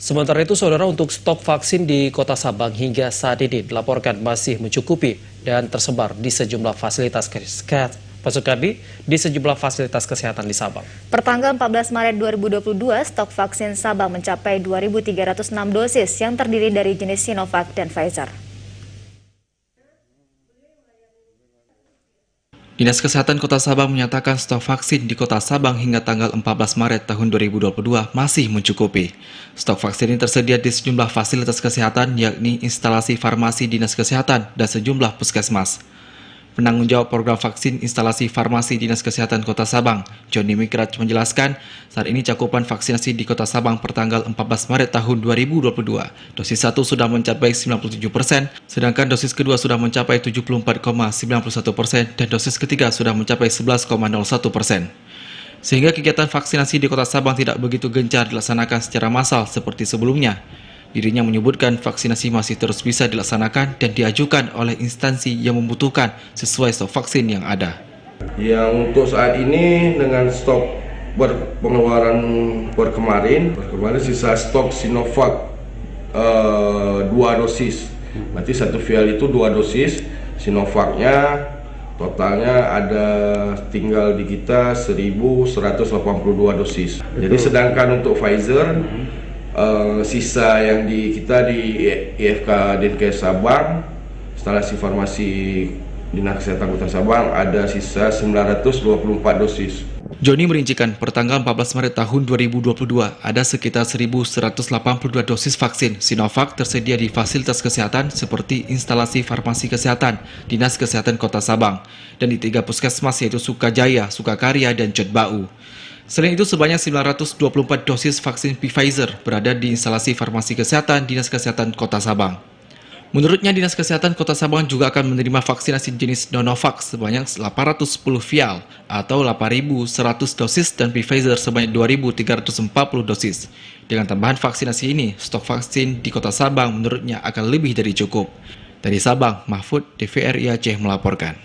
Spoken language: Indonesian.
Sementara itu, saudara, untuk stok vaksin di Kota Sabang hingga saat ini dilaporkan masih mencukupi dan tersebar di sejumlah fasilitas kesehatan di Sabang. Pertanggal 14 Maret 2022, stok vaksin Sabang mencapai 2.306 dosis yang terdiri dari jenis Sinovac dan Pfizer. Dinas Kesehatan Kota Sabang menyatakan stok vaksin di Kota Sabang hingga tanggal 14 Maret tahun 2022 masih mencukupi. Stok vaksin ini tersedia di sejumlah fasilitas kesehatan, yakni instalasi farmasi Dinas Kesehatan dan sejumlah puskesmas. Penanggung jawab program vaksin instalasi farmasi Dinas Kesehatan Kota Sabang, Joni Mikraj, menjelaskan saat ini cakupan vaksinasi di Kota Sabang pertanggal 14 Maret tahun 2022. Dosis 1 sudah mencapai 97%, sedangkan dosis kedua sudah mencapai 74,91% dan dosis ketiga sudah mencapai 11,01%. Sehingga kegiatan vaksinasi di Kota Sabang tidak begitu gencar dilaksanakan secara massal seperti sebelumnya. Dirinya menyebutkan vaksinasi masih terus bisa dilaksanakan dan diajukan oleh instansi yang membutuhkan sesuai stok vaksin yang ada. Yang untuk saat ini dengan stok pengeluaran per kemarin sisa stok Sinovac 2 dosis. Berarti satu vial itu 2 dosis. Sinovacnya totalnya ada tinggal di kita 1.182 dosis. Jadi sedangkan untuk Pfizer sisa yang kita di IFK Dinkes Sabang, instalasi farmasi Dinas Kesehatan Kota Sabang ada sisa 924 dosis. Joni merincikan pertanggal 14 Maret tahun 2022 ada sekitar 1.182 dosis vaksin Sinovac tersedia di fasilitas kesehatan seperti instalasi farmasi kesehatan Dinas Kesehatan Kota Sabang dan di 3 puskesmas yaitu Sukajaya, Sukakarya, dan Jodbau. Selain itu, sebanyak 924 dosis vaksin Pfizer berada di instalasi farmasi kesehatan Dinas Kesehatan Kota Sabang. Menurutnya, Dinas Kesehatan Kota Sabang juga akan menerima vaksinasi jenis Novavax sebanyak 810 vial atau 8.100 dosis dan Pfizer sebanyak 2.340 dosis. Dengan tambahan vaksinasi ini, stok vaksin di Kota Sabang menurutnya akan lebih dari cukup. Dari Sabang, Mahfud, TVRI Aceh melaporkan.